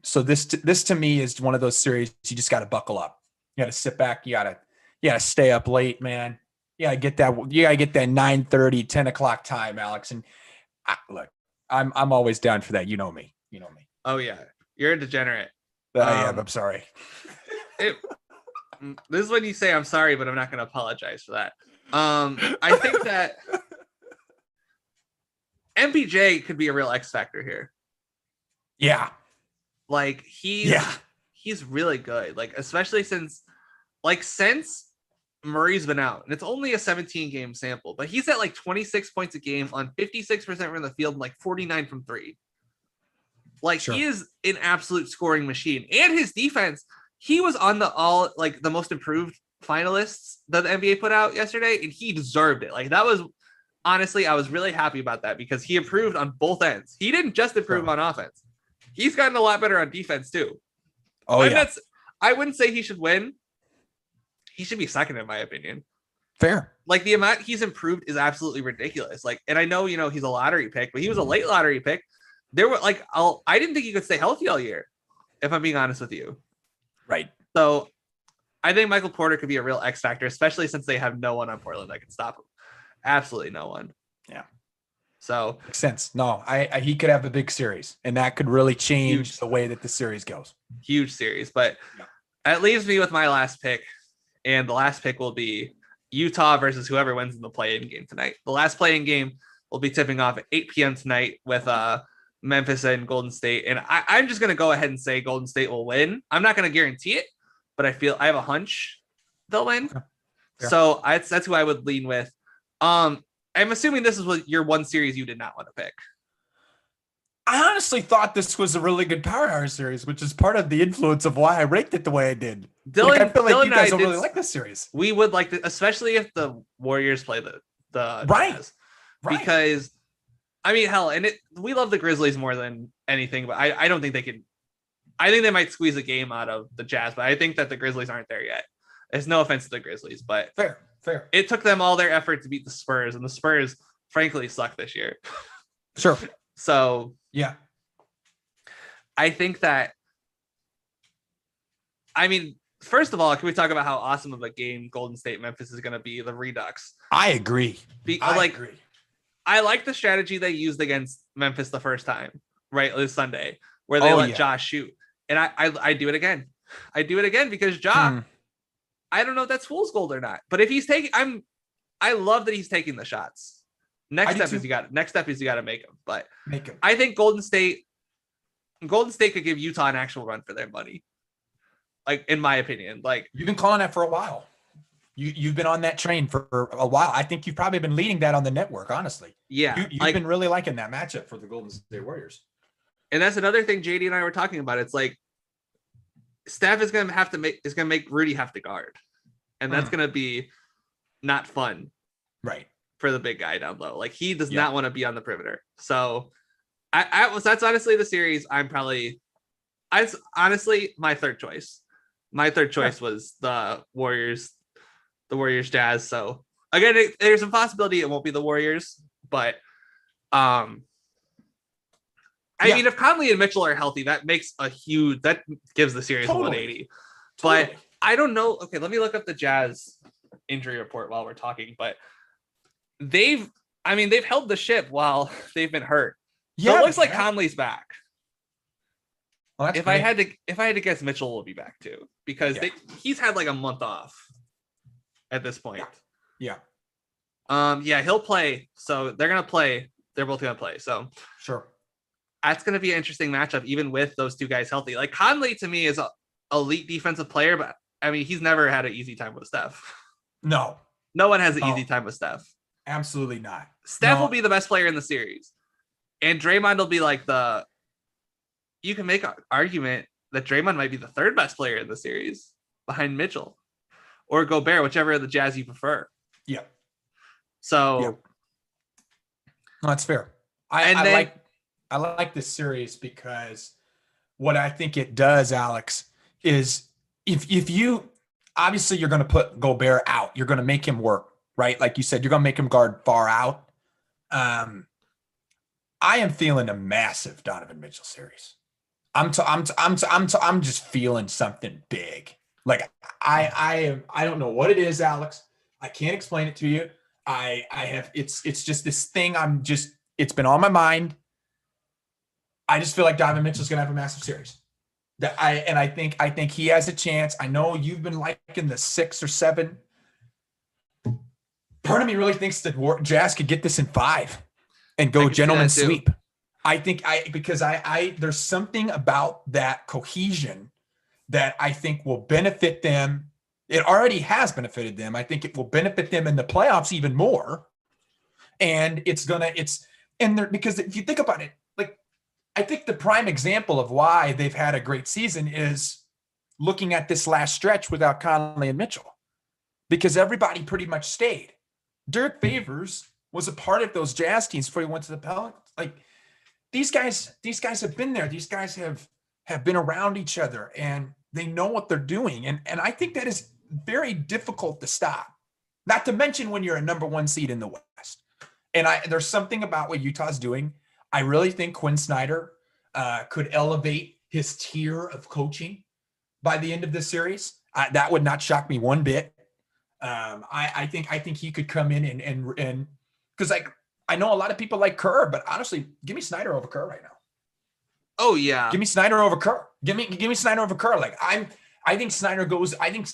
So this to me is one of those series you just got to buckle up. You got to sit back. You got to stay up late, man. You got to get that 9:30, 10 o'clock time, Alex. And look, I'm always down for that. You know me. Oh yeah, you're a degenerate. I am. I'm sorry. This is when you say I'm sorry, but I'm not going to apologize for that. I think that MPJ could be a real X factor here. Yeah. Like he's really good. Like especially since Murray's been out, and it's only a 17 game sample, but he's at like 26 points a game on 56% from the field and like 49 from 3. Like He is an absolute scoring machine, and his defense. He was on the most improved finalists that the NBA put out yesterday, and he deserved it. Like that was honestly, I was really happy about that because he improved on both ends. He didn't just improve on offense; he's gotten a lot better on defense too. Oh yeah. I wouldn't say he should win. He should be second in my opinion. Fair. Like the amount he's improved is absolutely ridiculous. Like, and I know he's a lottery pick, but he was a late lottery pick. There were I didn't think he could stay healthy all year, if I'm being honest with you. Right. So I think Michael Porter could be a real X factor, especially since they have no one on Portland that can stop him. Absolutely no one. Yeah. So makes sense. No, he could have a big series, and that could really change the way that the series goes. Huge series, but that leaves me with my last pick, and the last pick will be Utah versus whoever wins in the play-in game tonight. The last play-in game will be tipping off at 8 p.m. tonight with Memphis and Golden State. And I'm just going to go ahead and say Golden State will win. I'm not going to guarantee it, but I have a hunch they'll win. Yeah. So that's who I would lean with. I'm assuming this is what your one series you did not want to pick. I honestly thought this was a really good Power Hour series, which is part of the influence of why I ranked it the way I did. Dylan, I feel like Dylan you guys will really like this series. We would like to, especially if the Warriors play the right. Jazz. Because I mean, hell, and we love the Grizzlies more than anything, but I don't think they can. I think they might squeeze a game out of the Jazz, but I think that the Grizzlies aren't there yet. There's no offense to the Grizzlies, but fair. It took them all their effort to beat the Spurs, and the Spurs, frankly, suck this year. Sure. So yeah, I think that. I mean, first of all, can we talk about how awesome of a game Golden State Memphis is going to be? The Redux. I agree. I agree. I like the strategy they used against Memphis the first time, right? This Sunday, where they let Josh shoot. And I do it again. I do it again because Ja, I don't know if that's fool's gold or not. But if he's taking, I love that he's taking the shots. Next step is you got to make them. But I think Golden State could give Utah an actual run for their money. Like, in my opinion. Like, you've been calling that for a while. You've been on that train for a while. I think you've probably been leading that on the network, honestly. Yeah. You've been really liking that matchup for the Golden State Warriors. And that's another thing JD and I were talking about. It's like Steph is going to make Rudy have to guard. And that's going to be not fun. Right. For the big guy down low. Like, he does not want to be on the perimeter. So that's honestly the series. Honestly my third choice. My third choice was the Warriors Jazz. So again, there's a possibility it won't be the Warriors, but I mean, if Conley and Mitchell are healthy, that gives the series 180. But I don't know. Okay, let me look up the Jazz injury report while we're talking. But they've held the ship while they've been hurt. So it looks like man. Conley's back. Well, that's If great. I had to guess, Mitchell will be back too because he's had like a month off at this point. Yeah. Yeah, he'll play. So they're gonna play. They're both gonna play. So Sure. that's gonna be an interesting matchup, even with those two guys healthy. Like Conley to me is a elite defensive player, but I mean he's never had an easy time with Steph. No. No one has an easy time with Steph. Absolutely not. Steph will be the best player in the series, and Draymond will be like the. You can make an argument that Draymond might be the third best player in the series behind Mitchell or Gobert, whichever of the Jazz you prefer. Yeah. So no, that's fair. I like this series because what I think it does, Alex, is if you obviously you're going to put Gobert out, you're going to make him work, right? Like you said, you're going to make him guard far out. I am feeling a massive Donovan Mitchell series. I'm just feeling something big. Like I don't know what it is, Alex. I can't explain it to you. I have it's just this thing. It's been on my mind. I just feel like Donovan Mitchell's gonna have a massive series. I think he has a chance. I know you've been liking the 6 or 7. Part of me really thinks that Jazz could get this in 5 and go gentleman's sweep. I think because there's something about that cohesion that I think will benefit them. It already has benefited them. I think it will benefit them in the playoffs even more. And because if you think about it, like I think the prime example of why they've had a great season is looking at this last stretch without Conley and Mitchell, because everybody pretty much stayed. Derek Favors was a part of those Jazz teams before he went to the Pelicans. Like these guys have been there. These guys have been around each other and they know what they're doing. And I think that is very difficult to stop. Not to mention when you're a number 1 seed in the West. And there's something about what Utah's doing. I really think Quinn Snyder could elevate his tier of coaching by the end of this series. That would not shock me one bit. I think he could come in and because like I know a lot of people like Kerr, but honestly, give me Snyder over Kerr right now. Oh yeah, give me Snyder over Kerr. Give me Snyder over Kerr. Like I think Snyder goes. I think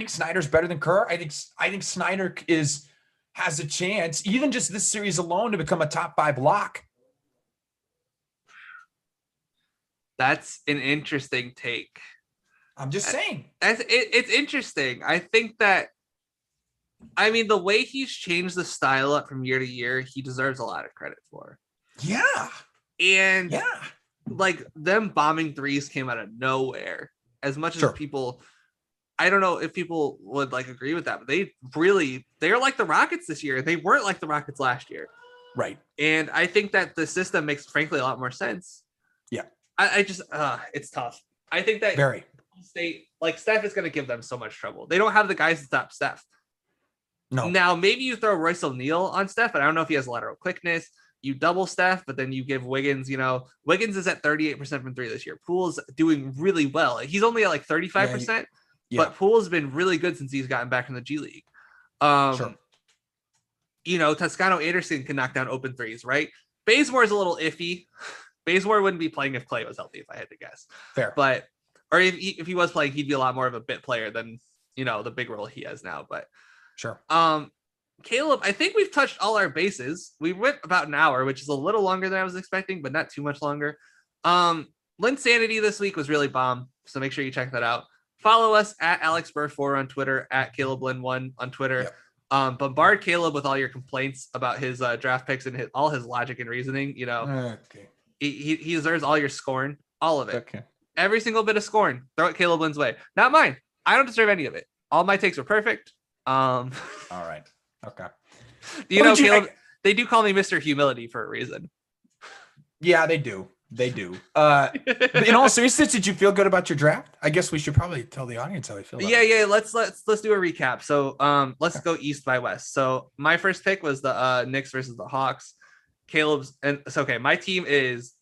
Snyder's better than Kerr. I think Snyder has a chance, even just this series alone, to become a top 5 lock. That's an interesting take. I'm just saying. It's interesting. I think that. I mean, the way he's changed the style up from year to year, he deserves a lot of credit for. Yeah. And like them bombing threes came out of nowhere. As much as people, I don't know if people would like agree with that, but they're like the Rockets this year. They weren't like the Rockets last year. Right. And I think that the system makes, frankly, a lot more sense. Yeah. I just, it's tough. I think that Steph is going to give them so much trouble. They don't have the guys to stop Steph. No. Now, maybe you throw Royce O'Neal on Steph, but I don't know if he has lateral quickness. You double Steph, but then you give Wiggins, Wiggins is at 38% from 3 this year. Poole's doing really well. He's only at like 35%, but Poole's been really good since he's gotten back from the G League. Toscano Anderson can knock down open threes, right? Bazemore is a little iffy. Bazemore wouldn't be playing if Clay was healthy, if I had to guess. Fair. But, or if he was playing, he'd be a lot more of a bit player than, the big role he has now. But sure. Caleb, I think we've touched all our bases. We went about an hour, which is a little longer than I was expecting, but not too much longer. Linsanity this week was really bomb, so make sure you check that out. Follow us at AlexBurr4 on Twitter, at CalebLin1 on Twitter. Yep. Bombard Caleb with all your complaints about his draft picks and all his logic and reasoning. Okay. He deserves all your scorn, all of it. Okay. Every single bit of scorn. Throw it Caleb Lin's way. Not mine. I don't deserve any of it. All my takes were perfect. All right. Okay. Caleb, they do call me Mr. Humility for a reason. Yeah, they do. In all seriousness, did you feel good about your draft? I guess we should probably tell the audience how we feel. Yeah. Let's do a recap. So let's go east by west. So my first pick was the Knicks versus the Hawks. Caleb's, and it's okay. My team is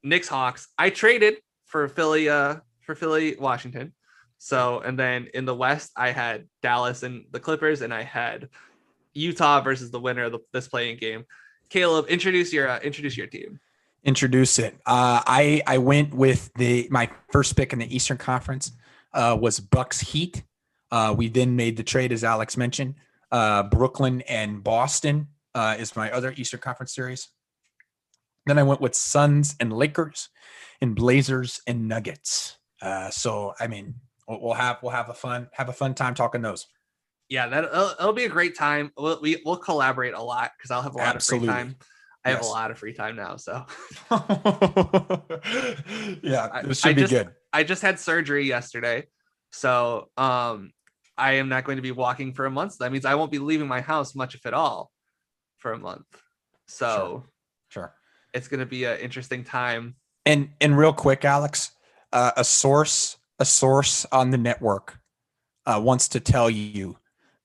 Knicks Hawks. I traded for Philly Washington. So, and then in the West, I had Dallas and the Clippers, and I had Utah versus the winner of this playing game. Caleb, introduce your team. Introduce it. I went with my first pick in the Eastern Conference was Bucks Heat. We then made the trade, as Alex mentioned. Brooklyn and Boston is my other Eastern Conference series. Then I went with Suns and Lakers, and Blazers and Nuggets. So I mean, we'll have a fun time talking those. Yeah, it'll be a great time. We'll collaborate a lot because I'll have a lot of free time. I have a lot of free time now, so yeah, this should be good. I just had surgery yesterday, so I am not going to be walking for a month. So that means I won't be leaving my house much, if at all, for a month. So sure. It's going to be an interesting time. And real quick, Alex, a source on the network wants to tell you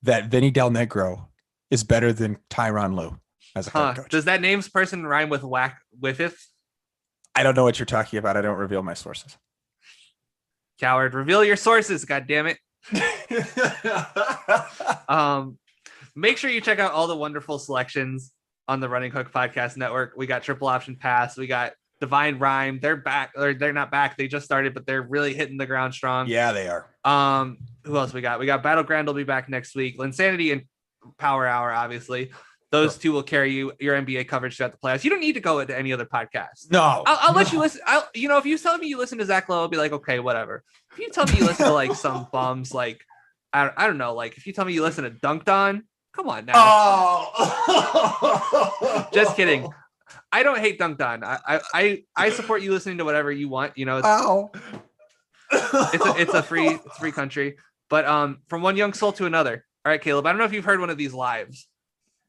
that Vinny Del Negro is better than Tyronn Lue as a head coach. Does that names person rhyme with whack with it? I don't know what you're talking about. I don't reveal my sources. Coward, reveal your sources. God damn it. Make sure you check out all the wonderful selections on the Running Hook Podcast Network. We got Triple Option Pass. We got Divine Rhyme. They're back, or they're not back. They just started, but they're really hitting the ground strong. Yeah, they are. Who else we got? We got Battleground will be back next week. Linsanity and Power Hour, obviously. Those two will carry your NBA coverage throughout the playoffs. You don't need to go into any other podcast. No, I'll let you listen. If you tell me you listen to Zach Lowe, I'll be like, okay, whatever. If you tell me you listen to like some bums, like I don't know, like if you tell me you listen to Dunked On, come on now. Oh, just kidding. I don't hate Dunked On. I support you listening to whatever you want. It's a free country. But from one young soul to another. All right, Caleb. I don't know if you've heard one of these lives.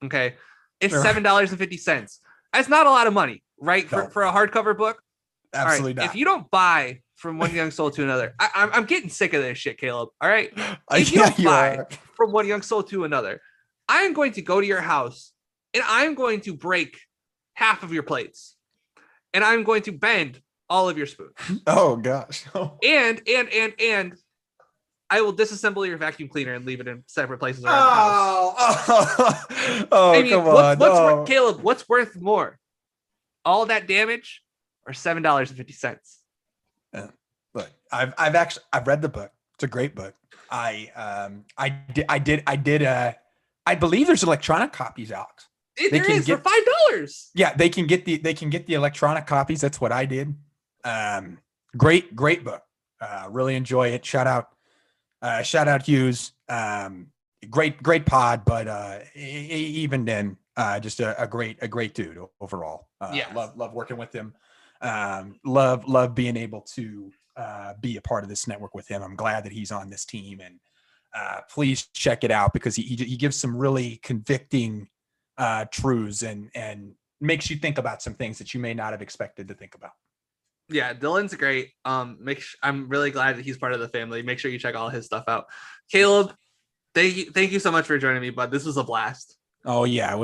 Okay, it's $7.50. That's not a lot of money, right? For a hardcover book. Absolutely not. If you don't buy from one young soul to another, I'm getting sick of this shit, Caleb. All right, if you don't buy from one young soul to another, I am going to go to your house and I'm going to break half of your plates, and I'm going to bend all of your spoons. Oh gosh. And I will disassemble your vacuum cleaner and leave it in separate places around the house. I mean, come on. Caleb, what's worth more? All that damage or $7.50? Look, I've read the book. It's a great book. I believe there's electronic copies, Alex. There is for $5. Yeah, they can get the electronic copies. That's what I did. Great book. Really enjoy it. Shout out Hughes. Great pod, but even then, just a great dude overall. Love working with him. Love being able to be a part of this network with him. I'm glad that he's on this team, and please check it out because he gives some really convicting truths and makes you think about some things that you may not have expected to think about. Yeah, Dylan's great. I'm really glad that he's part of the family. Make sure you check all his stuff out. Caleb, thank you so much for joining me, bud. This was a blast. Oh yeah, it was